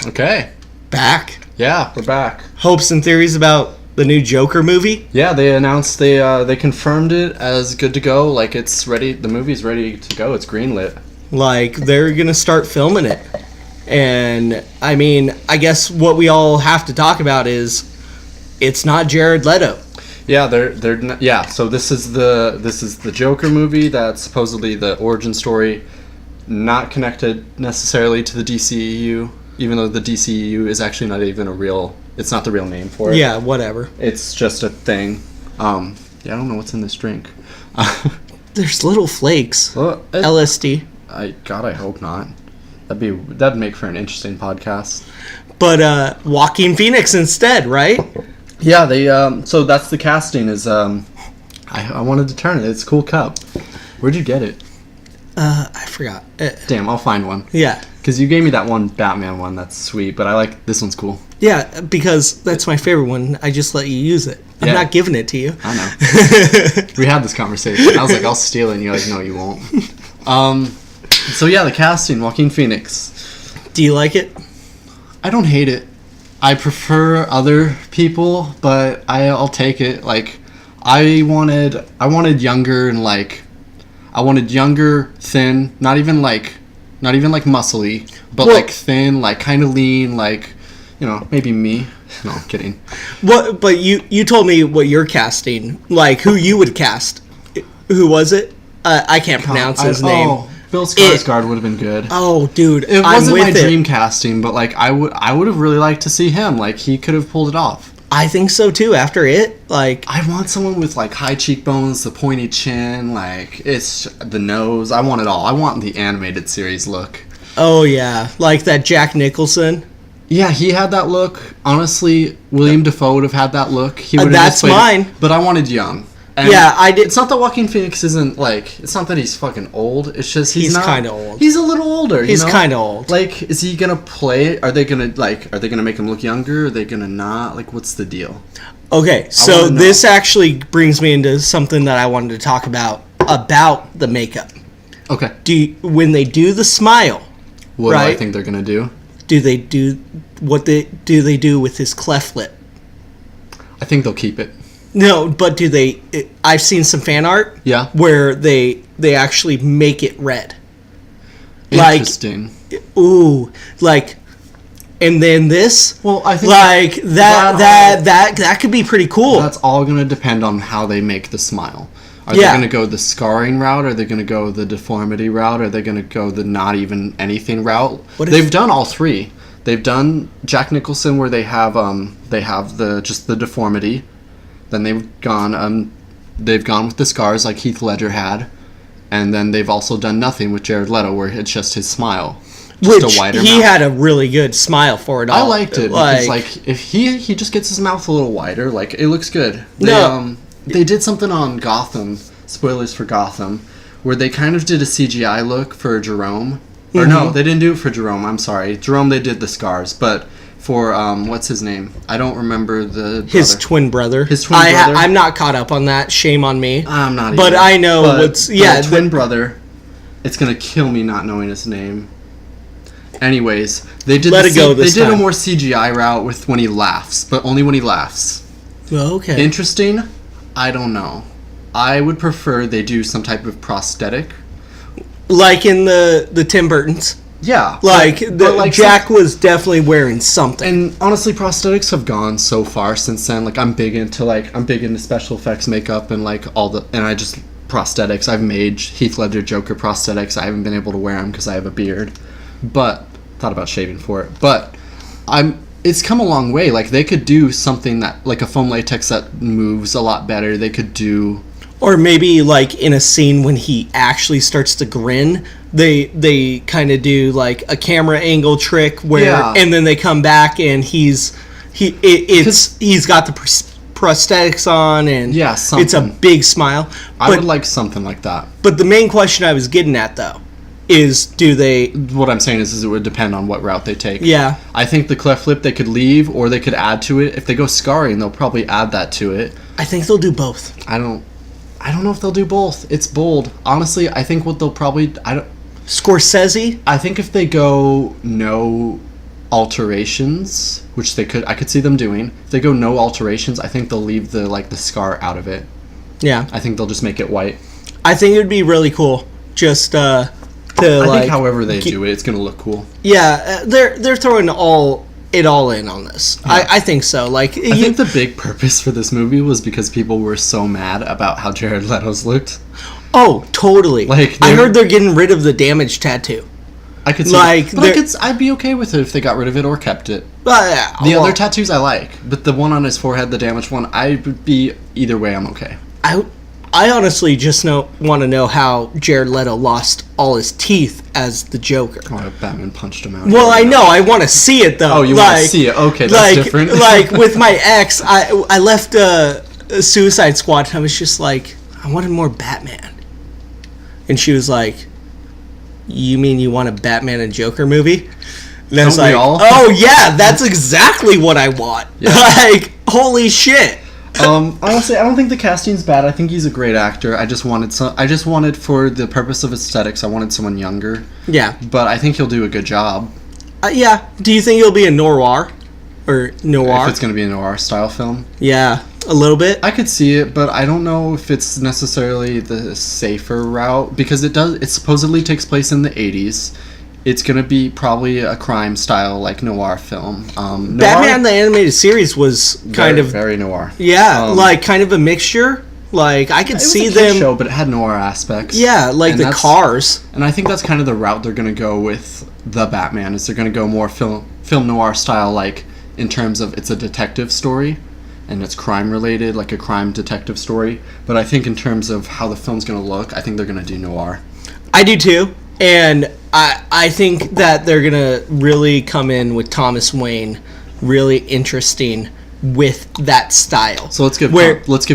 Okay. Back. Yeah, we're back. Hopes and theories about the new Joker movie? Yeah, they announced they confirmed it as good to go. Like, it's ready. The movie's ready to go. It's greenlit. Like, they're going to start filming it. And, I mean, I guess what we all have to talk about is it's not Jared Leto. Yeah, they're not, yeah. So this is the Joker movie that's supposedly the origin story, not connected necessarily to the DCEU, even though the DCEU is actually not even it's not the real name for it. Yeah, whatever. It's just a thing. Yeah, I don't know what's in this drink. There's little flakes. Well, LSD. I hope not. That'd make for an interesting podcast. But Joaquin Phoenix instead, right? Yeah, they so that's the casting is I wanted to turn it. It's a cool cup. Where'd you get it? I forgot. Damn, I'll find one. Yeah. Because you gave me that one Batman one. That's sweet, but I like this one's cool. Yeah, because that's my favorite one. I just let you use it. I'm not giving it to you. I know. We had this conversation. I was like, I'll steal it, and you're like, no, you won't. So yeah, the casting, Joaquin Phoenix. Do you like it? I don't hate it. I prefer other people, but I'll take it. Like, I wanted younger and like, I wanted younger, thin, not even like muscly, but like thin, like kind of lean, like, you know, maybe me. No, I'm kidding. What? But you told me what you're casting, like who you would cast. Who was it? I can't pronounce his name. Oh, Bill Skarsgård would have been good. Oh, dude, it wasn't my dream casting, but like I would have really liked to see him. Like, he could have pulled it off. I think so too. After it, like, I want someone with like high cheekbones, the pointy chin, like it's the nose. I want it all. I want the animated series look. Oh yeah, like that Jack Nicholson. Yeah, he had that look. Honestly, William Dafoe would have had that look. He would have that's mine. It, but I wanted young. And yeah, I did. It's not that Joaquin Phoenix isn't like. It's not that he's fucking old. It's just he's kind of old. He's a little older. He's kind of old. Like, is he gonna play? Are they gonna make him look younger? Are they gonna not? Like, what's the deal? Okay, so this actually brings me into something that I wanted to talk about the makeup. Okay. When they do the smile, what do I think they're gonna do? Do they do with his cleft lip? I think they'll keep it. No, but do they? I've seen some fan art. Yeah. Where they actually make it red. Interesting. Like, ooh, like, and then this. Well, I think like that could be pretty cool. That's all gonna depend on how they make the smile. Are they gonna go the scarring route? Are they gonna go the deformity route? Are they gonna go the not even anything route? They've done all three. They've done Jack Nicholson, where they have the deformity. Then they've gone with the scars like Heath Ledger had, and then they've also done nothing with Jared Leto, where it's just his smile, just which a wider he mouth. had a really good smile for it all. I liked it because like if he just gets his mouth a little wider, like it looks good. They did something on Gotham. Spoilers for Gotham, where they kind of did a CGI look for Jerome. Mm-hmm. Or no, they didn't do it for Jerome. I'm sorry, Jerome. They did the scars, but. For what's his name? I don't remember his twin brother. His twin brother. I'm not caught up on that. Shame on me. I'm not. But either. I know twin brother. It's gonna kill me not knowing his name. Anyways, they did. They did a more CGI route with when he laughs, but only when he laughs. Oh, okay. Interesting. I don't know. I would prefer they do some type of prosthetic, like in the Tim Burtons. Yeah, Jack was definitely wearing something. And honestly, prosthetics have gone so far since then. Like, I'm big into special effects makeup and like prosthetics. I've made Heath Ledger Joker prosthetics. I haven't been able to wear them because I have a beard, but thought about shaving for it. But it's come a long way. Like, they could do something that like a foam latex that moves a lot better. They could do. Or maybe like in a scene when he actually starts to grin, they kind of do like a camera angle trick where, and then they come back and he's got the prosthetics on and it's a big smile. I would like something like that. But the main question I was getting at though is what I'm saying is it would depend on what route they take. Yeah. I think the cleft lip they could leave or they could add to it. If they go scarring, they'll probably add that to it. I think they'll do both. I don't know if they'll do both. It's bold. Honestly, I think what they'll probably... Scorsese? I think if they go no alterations, which I could see them doing. If they go no alterations, I think they'll leave the scar out of it. Yeah. I think they'll just make it white. I think it would be really cool just I think however they do it, it's going to look cool. Yeah, they're throwing it all in on this. Yeah. I think so. Like, I think the big purpose for this movie was because people were so mad about how Jared Leto's looked. Oh, totally. Like, I heard they're getting rid of the damage tattoo. I could see I'd be okay with it if they got rid of it or kept it. The other tattoos I like, but the one on his forehead, the damaged one, I would be either way. I'm okay. I honestly just want to know how Jared Leto lost all his teeth as the Joker. Oh, Batman punched him out. Well, I know. I want to see it, though. Oh, you want to see it? Okay, that's different. Like, with my ex, I left Suicide Squad, and I was just like, I wanted more Batman. And she was like, you mean you want a Batman and Joker movie? And I was like, oh, yeah, that's exactly what I want. Yeah. Like, holy shit. Honestly, I don't think the casting's bad. I think he's a great actor. I just wanted for the purpose of aesthetics, I wanted someone younger. Yeah. But I think he'll do a good job. Yeah. Do you think it'll be a noir? Or noir? If it's going to be a noir style film? Yeah. A little bit? I could see it, but I don't know if it's necessarily the safer route, because it supposedly takes place in the 80s. It's going to be probably a crime style, like, noir film. Batman the Animated Series was kind of... Very noir. Yeah, like, kind of a mixture. Like, I could see them... It was a kid show, but it had noir aspects. Yeah, like the cars. And I think that's kind of the route they're going to go with the Batman, is they're going to go more film noir style, like, in terms of it's a detective story, and it's crime-related, like a crime detective story. But I think in terms of how the film's going to look, I think they're going to do noir. I do, too. And I think that they're going to really come in with Thomas Wayne really interesting with that style. So let's give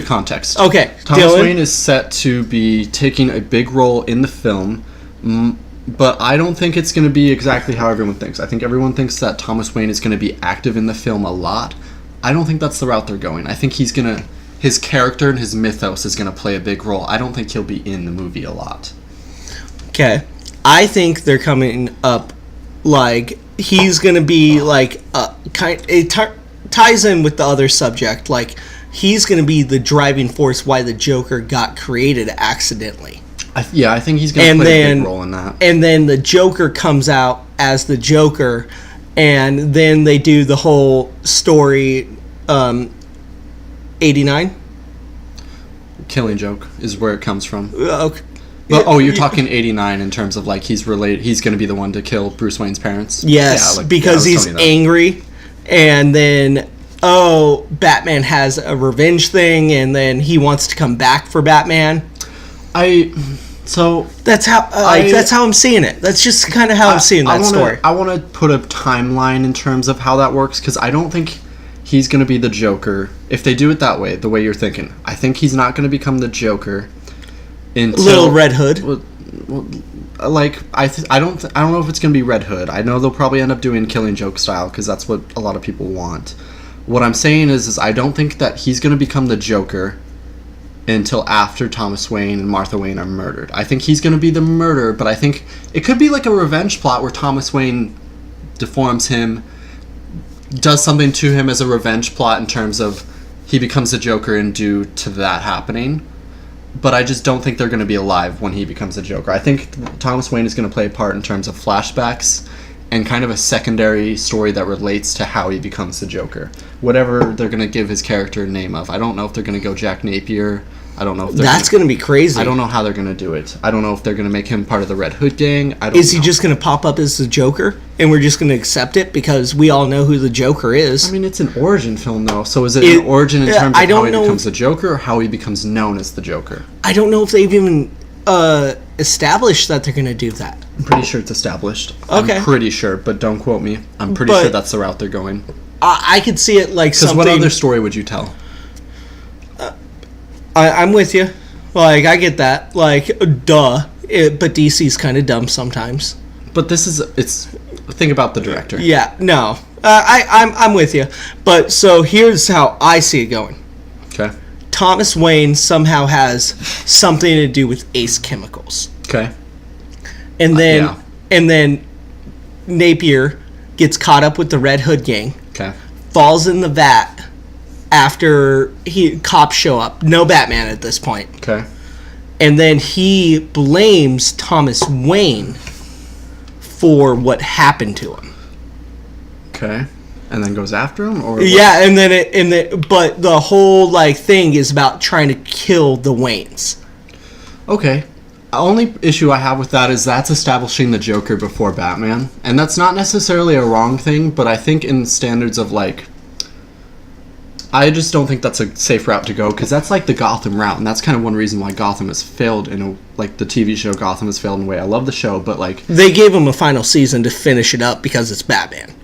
context. Okay. Thomas Wayne is set to be taking a big role in the film, but I don't think it's going to be exactly how everyone thinks. I think everyone thinks that Thomas Wayne is going to be active in the film a lot. I don't think that's the route they're going. I think his character and his mythos is going to play a big role. I don't think he'll be in the movie a lot. Okay. I think they're coming up like he's going to be like it ties in with the other subject. Like he's going to be the driving force why the Joker got created accidentally. I think he's going to play a big role in that. And then the Joker comes out as the Joker, and then they do the whole story 89? Killing Joke is where it comes from. Okay. But, you're talking 89 in terms of, like, he's going to be the one to kill Bruce Wayne's parents? Yes, because he's angry, and then, Batman has a revenge thing, and then he wants to come back for Batman. That's how I'm seeing it. That's just kind of how I'm seeing that story. I want to put a timeline in terms of how that works, because I don't think he's going to be the Joker. If they do it that way, the way you're thinking, I think he's not going to become the Joker until Little Red Hood. I don't know if it's going to be Red Hood. I know they'll probably end up doing Killing Joke style, because that's what a lot of people want. What I'm saying is I don't think that he's going to become the Joker until after Thomas Wayne and Martha Wayne are murdered. I think he's going to be the murderer, but I think it could be like a revenge plot where Thomas Wayne deforms him, does something to him as a revenge plot in terms of he becomes the Joker and due to that happening. But I just don't think they're going to be alive when he becomes the Joker. I think Thomas Wayne is going to play a part in terms of flashbacks and kind of a secondary story that relates to how he becomes the Joker. Whatever they're going to give his character a name of. I don't know if they're going to go Jack Napier. I don't know if that's going to be crazy. I don't know how they're going to do it. I don't know if they're going to make him part of the Red Hood gang. Is he just going to pop up as the Joker and we're just going to accept it because we all know who the Joker is? I mean, it's an origin film though. So is it an origin in terms of how he becomes the Joker or how he becomes known as the Joker? I don't know if they've even established that they're going to do that. I'm pretty sure it's established. Okay. I'm pretty sure, but don't quote me. I'm pretty sure that's the route they're going. I could see it like something... Because what other story would you tell? I'm with you. Like, I get that. Like, duh. But DC's kind of dumb sometimes. But think about the director. Yeah, no. I'm with you. But, so, here's how I see it going. Okay. Thomas Wayne somehow has something to do with Ace Chemicals. Okay. And then Napier gets caught up with the Red Hood gang. Okay. Falls in the vat after cops show up. No Batman at this point. Okay. And then he blames Thomas Wayne for what happened to him. Okay. And then goes after him, or yeah, and then but the whole thing is about trying to kill the Waynes. Okay. The only issue I have with that is that's establishing the Joker before Batman, and that's not necessarily a wrong thing, but I think in standards of I just don't think that's a safe route to go, because that's the Gotham route, and that's kind of one reason why Gotham has failed the TV show Gotham has failed in a way. I love the show, but they gave him a final season to finish it up because it's Batman.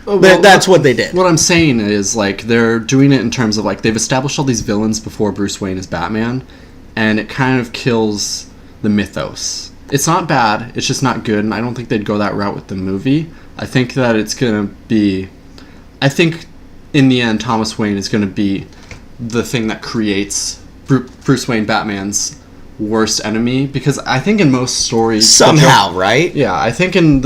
Well, that's what they did. What I'm saying is they're doing it in terms of they've established all these villains before Bruce Wayne is Batman, and it kind of kills the mythos. It's not bad, it's just not good, and I don't think they'd go that route with the movie. I think that it's going to be... I think in the end, Thomas Wayne is going to be the thing that creates Bruce Wayne, Batman's worst enemy, because I think in most stories... Somehow, right? Yeah, I think in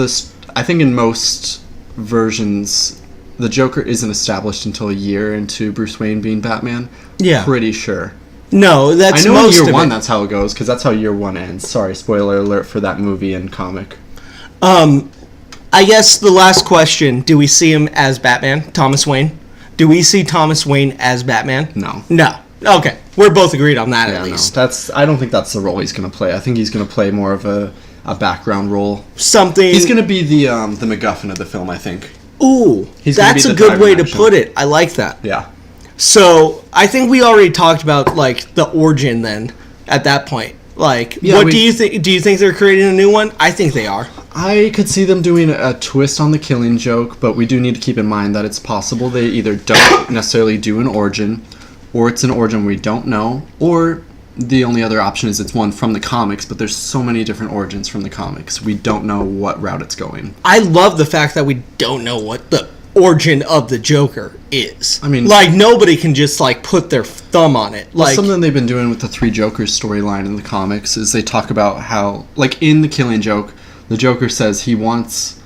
most versions, the Joker isn't established until a year into Bruce Wayne being Batman. Yeah. Pretty sure. No, that's I know most in year of one it. That's how it goes, because that's how year one ends. Sorry, spoiler alert for that movie and comic. I guess the last question, do we see him as Batman, Thomas Wayne? Do we see Thomas Wayne as Batman? No. No. Okay. We're both agreed on that, at least. No. I don't think that's the role he's going to play. I think he's going to play more of a background role. Something... He's going to be the MacGuffin of the film, I think. Ooh, that's a good way to put it. I like that. Yeah. So, I think we already talked about, the origin then, at that point. Do you think? Do you think they're creating a new one? I think they are. I could see them doing a twist on the Killing Joke, but we do need to keep in mind that it's possible they either don't necessarily do an origin, or it's an origin we don't know, or the only other option is it's one from the comics, but there's so many different origins from the comics. We don't know what route it's going. I love the fact that we don't know what the origin of the Joker is. I mean... nobody can just, put their thumb on it. Something they've been doing with the Three Jokers storyline in the comics is they talk about how, in the Killing Joke, the Joker says he wants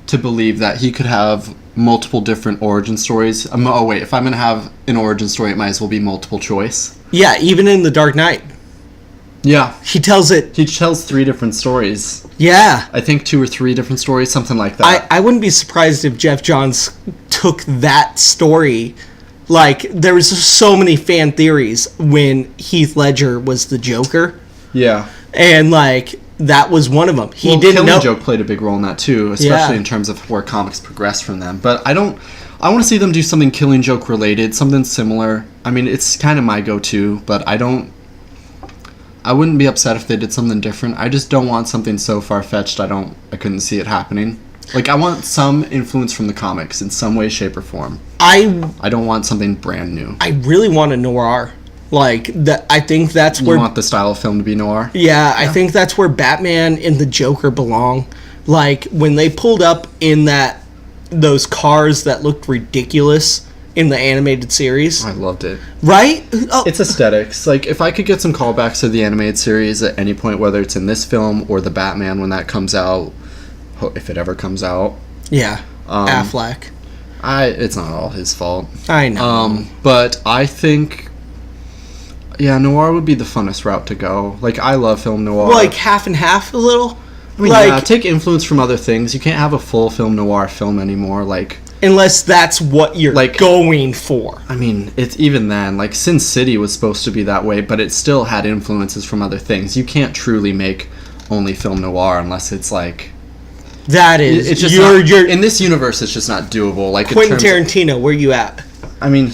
to believe that he could have multiple different origin stories. If I'm going to have an origin story, it might as well be multiple choice. Yeah, even in The Dark Knight. Yeah. He tells 3 different stories. Yeah. I think 2 or 3 different stories, something like that. I wouldn't be surprised if Jeff Johns took that story. There was so many fan theories when Heath Ledger was the Joker. Yeah. And, that was one of them. Killing Joke played a big role in that, too, especially in terms of where comics progressed from them. But I want to see them do something Killing Joke related, something similar. I mean, it's kind of my go-to, but I wouldn't be upset if they did something different. I just don't want something so far-fetched I couldn't see it happening. I want some influence from the comics in some way, shape, or form. I don't want something brand new. I really want a noir. I think that's where... You want the style of film to be noir? Yeah, I think that's where Batman and the Joker belong. When they pulled up in those cars that looked ridiculous in the animated series. I loved it. Right? Oh. It's aesthetics. If I could get some callbacks to the animated series at any point, whether it's in this film or the Batman when that comes out, if it ever comes out. Yeah. Affleck. It's not all his fault. I know. But I think... Yeah, noir would be the funnest route to go. I love film noir. Half and half a little? I mean, take influence from other things. You can't have a full film noir film anymore, unless that's what you're going for. I mean, it's even then. Sin City was supposed to be that way, but it still had influences from other things. You can't truly make only film noir unless it's That is... It's just you're in this universe, it's just not doable. Quentin Tarantino, where you at? I mean,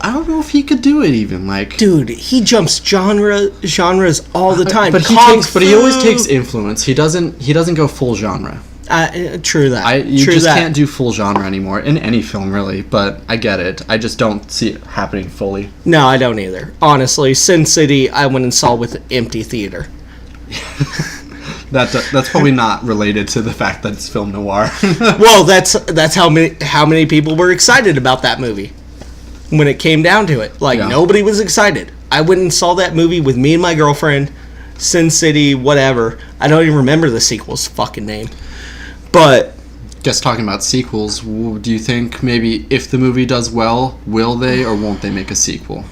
I don't know if he could do it even. Dude, he jumps genres all the time. But he always takes influence. He doesn't go full genre. True that. You can't do full genre anymore in any film, really. But I get it. I just don't see it happening fully. No, I don't either. Honestly, Sin City, I went and saw with an empty theater. That's probably not related to the fact that it's film noir. Well, that's how many people were excited about that movie when it came down to it. Nobody was excited. I went and saw that movie with me and my girlfriend, Sin City, whatever. I don't even remember the sequel's fucking name. But Guess talking about sequels, do you think maybe if the movie does well, will they or won't they make a sequel?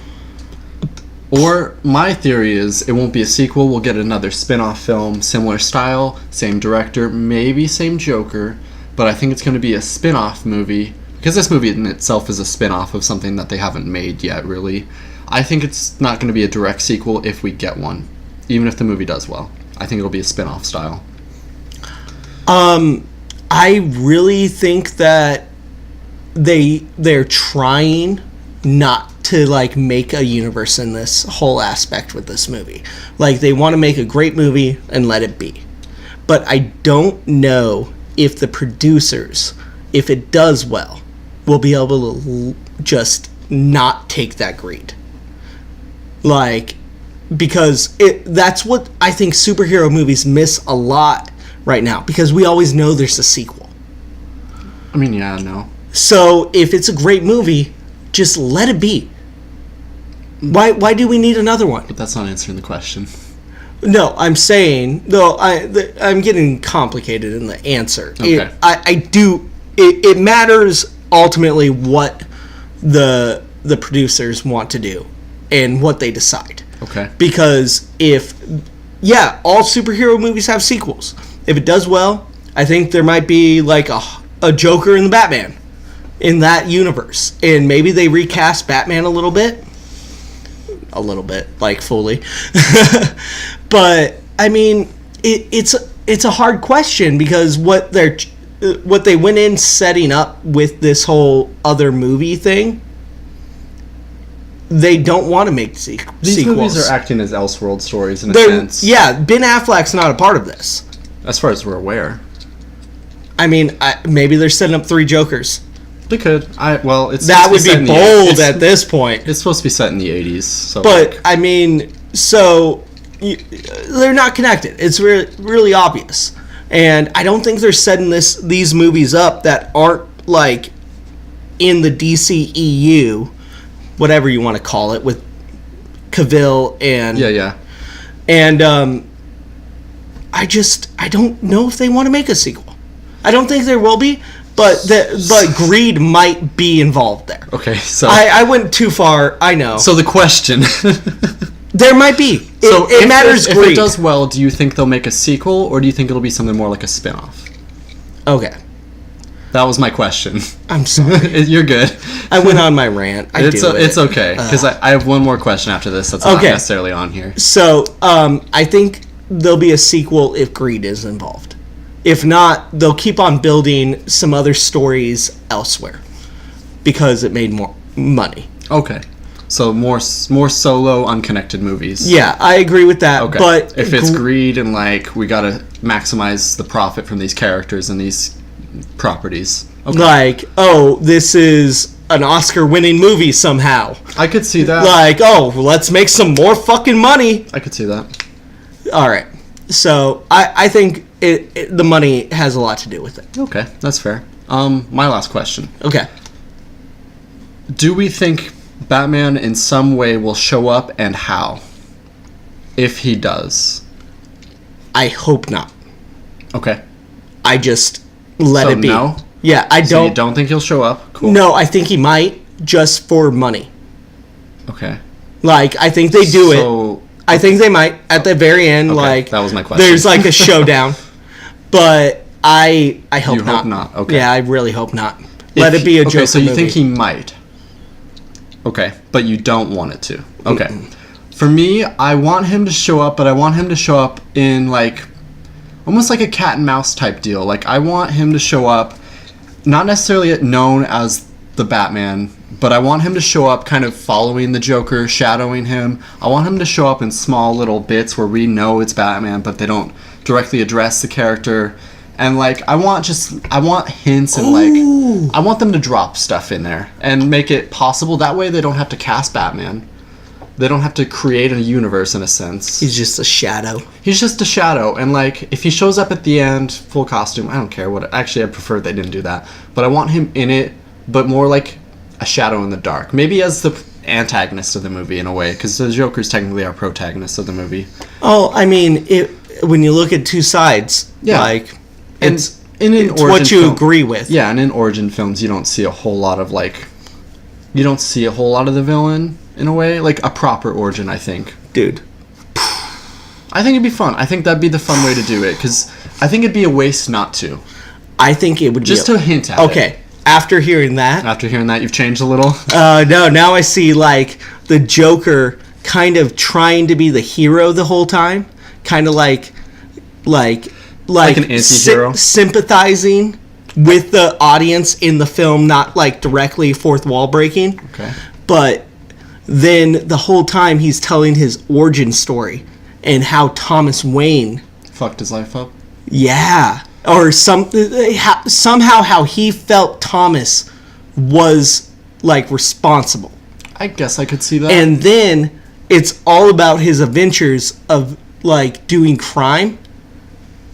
Or my theory is it won't be a sequel. We'll get another spin-off film, similar style, same director, maybe same Joker, but I think it's going to be a spin-off movie because this movie in itself is a spin-off of something that they haven't made yet, really. I think it's not going to be a direct sequel if we get one, even if the movie does well. I think it'll be a spin-off style. I really think that they're trying not to like make a universe in this whole aspect with this movie. Like they want to make a great movie and let it be. But I don't know if the producers, if it does well, will be able to just not take that greed. Like, because that's what I think superhero movies miss a lot right now, because we always know there's a sequel. I mean, yeah, no. So if it's a great movie, just let it be. Why do we need another one? But that's not answering the question. No, I'm saying, though, I'm getting complicated in the answer. Okay. It matters ultimately what the producers want to do and what they decide. Okay. Because all superhero movies have sequels. If it does well, I think there might be like a Joker and the Batman in that universe. And maybe they recast Batman a little bit, like fully. But I mean, it's a hard question because what they went in setting up with this whole other movie thing, they don't want to make sequels. These movies are acting as Elseworld stories in a sense. Yeah, Ben Affleck's not a part of this. As far as we're aware. I mean, maybe they're setting up 3 Jokers. They could. That would be bold at this point. It's supposed to be set in the 80s. So but, I mean, they're not connected. It's really, really obvious. And I don't think they're setting these movies up that aren't, like, in the DCEU, whatever you want to call it, with Cavill and... Yeah. And, I don't know if they want to make a sequel. I don't think there will be, but greed might be involved there. Okay, so... I went too far, I know. So the question... There might be. It matters greed. If it does well, do you think they'll make a sequel, or do you think it'll be something more like a spin-off? Okay. That was my question. I'm sorry. You're good. I went on my rant. It's okay, because I have one more question after this that's not necessarily on here. So, I think there'll be a sequel if greed is involved. If not, they'll keep on building some other stories elsewhere because it made more money. Okay. So more solo, unconnected movies. Yeah, I agree with that. Okay. But if it's greed and like we gotta maximize the profit from these characters and these properties. Okay. Like, this is an Oscar-winning movie somehow. I could see that. Like, let's make some more fucking money. I could see that. All right. So I think the money has a lot to do with it. Okay, that's fair. My last question. Okay. Do we think Batman in some way will show up, and how? If he does. I hope not. Okay. I just let it be. No? Yeah, I don't. So you don't think he'll show up? Cool. No, I think he might, just for money. Okay. Like, I think they do it. I think they might at the very end. Okay, like, that was my question. There's like a showdown, but I hope you not. Hope not. Okay. Yeah, I really hope not. Let it be a Joker Okay, so you movie. think he might? Okay, but you don't want it to. Okay. For me, I want him to show up, but I want him to show up in like almost like a cat and mouse type deal. Like I want him to show up, not necessarily known as the Batman, but I want him to show up kind of following the Joker, shadowing him. I want him to show up in small little bits where we know it's Batman, but they don't directly address the character. And like I want hints and like I want them to drop stuff in there and make it possible. That way they don't have to cast Batman. They don't have to create a universe in a sense. He's just a shadow. He's just a shadow. And like if he shows up at the end, full costume, I don't care what. Actually, I prefer they didn't do that. But I want him in it, but more like a shadow in the dark. Maybe as the antagonist of the movie in a way, because the Joker's technically our protagonist of the movie. Oh, I mean, when you look at two sides, yeah. like And it's what you agree with. Yeah, and in origin films, you don't see a whole lot of you don't see a whole lot of the villain in a way, like a proper origin. I think, dude. I think it'd be fun. I think that'd be the fun way to do it, because I think it'd be a waste not to. I think it would just to hint at it. Okay, after hearing that, you've changed a little. No, now I see the Joker kind of trying to be the hero the whole time, kind of like an anti-hero, sympathizing with the audience in the film, not directly fourth wall breaking. Okay, but then the whole time he's telling his origin story and how Thomas Wayne fucked his life up. Yeah, or somehow how he felt Thomas was responsible. I guess I could see that. And then it's all about his adventures of doing crime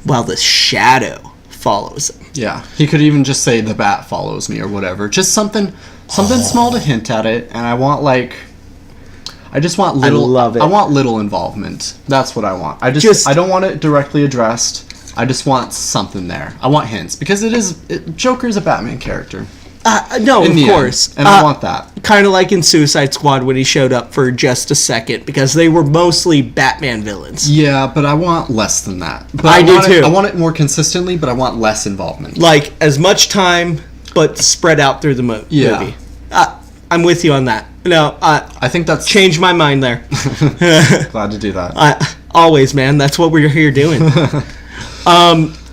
while the Shadow follows him. Yeah, he could even just say the Bat follows me or whatever. Just something small to hint at it, and I want I just want little. I love it. I want little involvement. That's what I want. I don't want it directly addressed. I just want something there. I want hints, because Joker's a Batman character. No, of course. End, and I want that. Kind of like in Suicide Squad when he showed up for just a second, because they were mostly Batman villains. Yeah, but I want less than that. But I do too. I want it more consistently, but I want less involvement. As much time, but spread out through the movie. Yeah. I'm with you on that. No, I think that's... Changed my mind there. Glad to do that. Always, man. That's what we're here doing.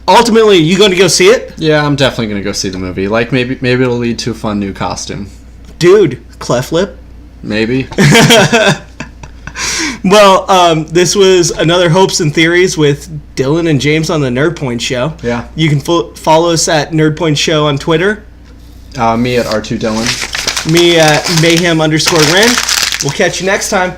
Ultimately, you going to go see it? Yeah, I'm definitely going to go see the movie. Maybe it'll lead to a fun new costume. Dude, cleft lip? Maybe. Well, this was another Hopes and Theories with Dylan and James on the NerdPoint Show. Yeah. You can follow us at NerdPoint Show on Twitter. Me at R2 Dylan. Me at Mayhem_Ren. We'll catch you next time.